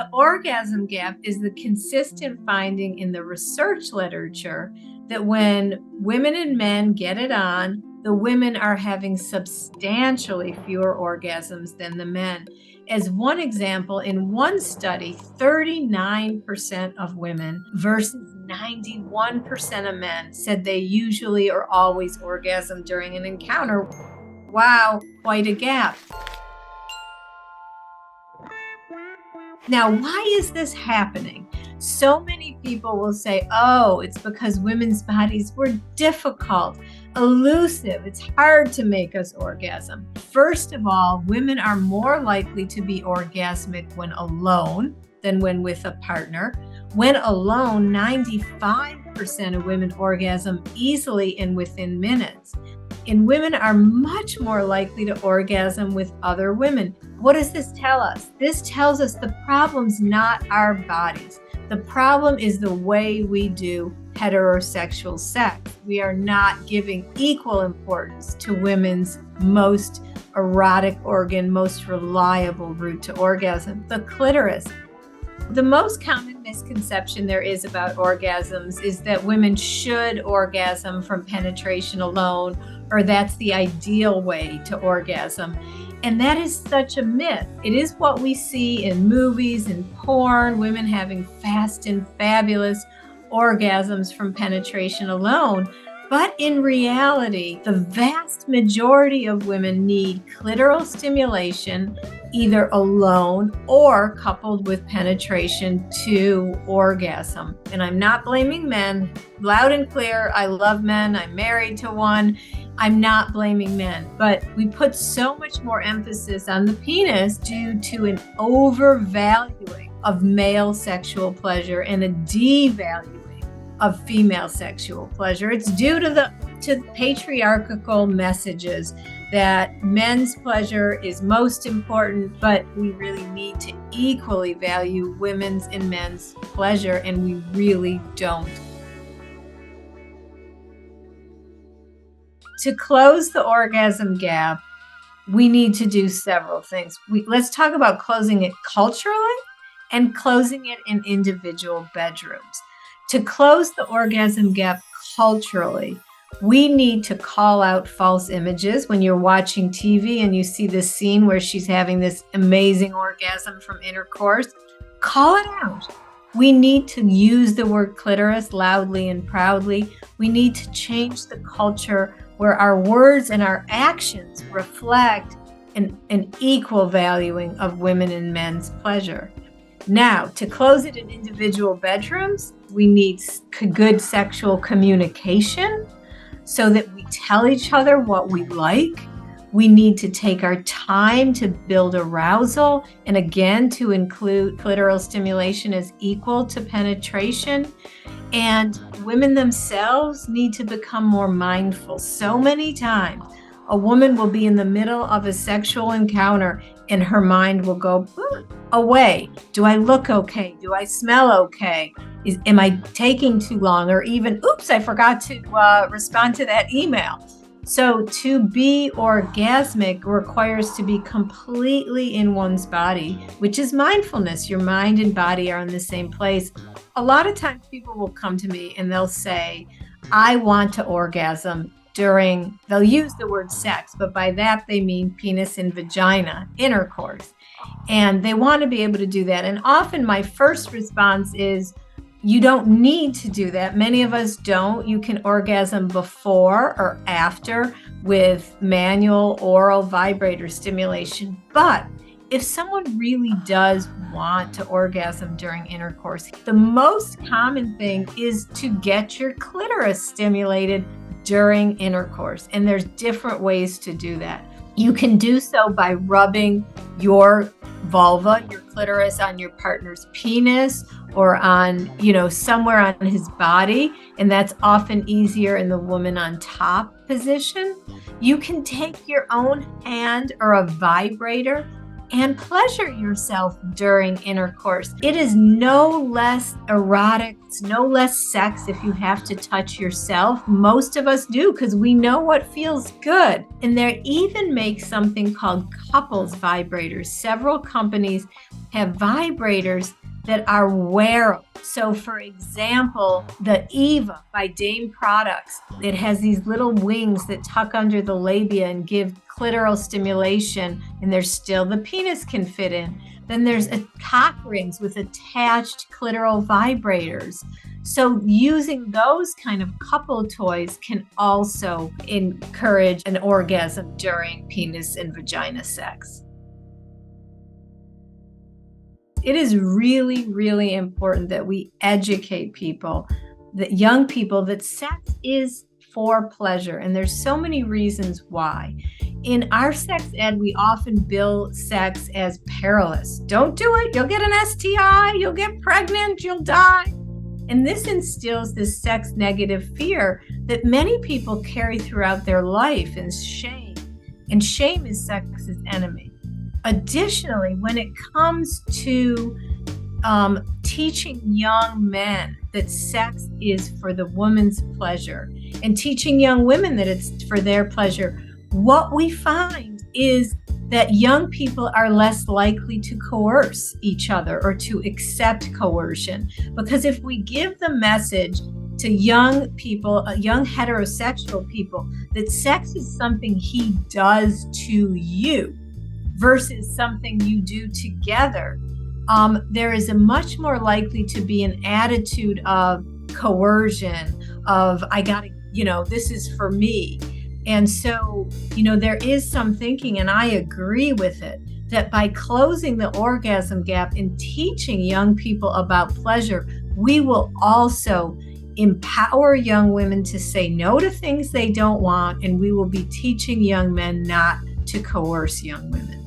The orgasm gap is the consistent finding in the research literature that when women and men get it on, the women are having substantially fewer orgasms than the men. As one example, in one study, 39% of women versus 91% of men said they usually or always orgasm during an encounter. Wow, quite a gap. Now, why is this happening? So many people will say, oh, it's because women's bodies were difficult, elusive. It's hard to make us orgasm. First of all, women are more likely to be orgasmic when alone than when with a partner. When alone, 95% of women orgasm easily and within minutes. And women are much more likely to orgasm with other women. What does this tell us? This tells us the problem's not our bodies. The problem is the way we do heterosexual sex. We are not giving equal importance to women's most erotic organ, most reliable route to orgasm, the clitoris. The most common misconception there is about orgasms is that women should orgasm from penetration alone, or that's the ideal way to orgasm. And that is such a myth. It is what we see in movies and porn, women having fast and fabulous orgasms from penetration alone. But in reality, the vast majority of women need clitoral stimulation, either alone or coupled with penetration to orgasm. And I'm not blaming men. Loud and clear, I love men. I'm married to one. I'm not blaming men, but we put so much more emphasis on the penis due to an overvaluing of male sexual pleasure and a devaluing of female sexual pleasure. It's due to patriarchal messages that men's pleasure is most important, but we really need to equally value women's and men's pleasure, and we really don't. To close the orgasm gap, we need to do several things. Let's talk about closing it culturally and closing it in individual bedrooms. To close the orgasm gap culturally, we need to call out false images. When you're watching TV and you see this scene where she's having this amazing orgasm from intercourse, call it out. We need to use the word clitoris loudly and proudly. We need to change the culture where our words and our actions reflect an equal valuing of women and men's pleasure. Now, to close it in individual bedrooms, we need good sexual communication so that we tell each other what we like. We need to take our time to build arousal, and again, to include clitoral stimulation as equal to penetration. And women themselves need to become more mindful. So many times, a woman will be in the middle of a sexual encounter and her mind will go away. Do I look okay? Do I smell okay? Am I taking too long? Or even, oops, I forgot to respond to that email. So to be orgasmic requires to be completely in one's body, which is mindfulness. Your mind and body are in the same place. A lot of times people will come to me and they'll say, I want to orgasm they'll use the word sex, but by that they mean penis and vagina intercourse. And they want to be able to do that. And often my first response is, you don't need to do that. Many of us don't. You can orgasm before or after with manual oral vibrator stimulation. But if someone really does want to orgasm during intercourse, the most common thing is to get your clitoris stimulated during intercourse. And there's different ways to do that. You can do so by rubbing your vulva, your clitoris, on your partner's penis or on, somewhere on his body. And that's often easier in the woman on top position. You can take your own hand or a vibrator and pleasure yourself during intercourse. It is no less erotic, it's no less sex if you have to touch yourself. Most of us do because we know what feels good. And they even make something called couples vibrators. Several companies have vibrators that are wearable. So for example, the Eva by Dame Products, it has these little wings that tuck under the labia and give clitoral stimulation, and there's still the penis can fit in. Then there's cock rings with attached clitoral vibrators. So using those kind of couple toys can also encourage an orgasm during penis and vagina sex. It is really, really important that we educate people, that young people, that sex is for pleasure. And there's so many reasons why. In our sex ed, we often bill sex as perilous. Don't do it. You'll get an STI. You'll get pregnant. You'll die. And this instills this sex negative fear that many people carry throughout their life, and shame. And shame is sex's enemy. Additionally, when it comes to teaching young men that sex is for the woman's pleasure and teaching young women that it's for their pleasure, what we find is that young people are less likely to coerce each other or to accept coercion. Because if we give the message to young people, young heterosexual people, that sex is something he does to you versus something you do together, there is a much more likely to be an attitude of coercion, of I gotta, this is for me. And so, there is some thinking, and I agree with it, that by closing the orgasm gap and teaching young people about pleasure, we will also empower young women to say no to things they don't want, and we will be teaching young men not to coerce young women.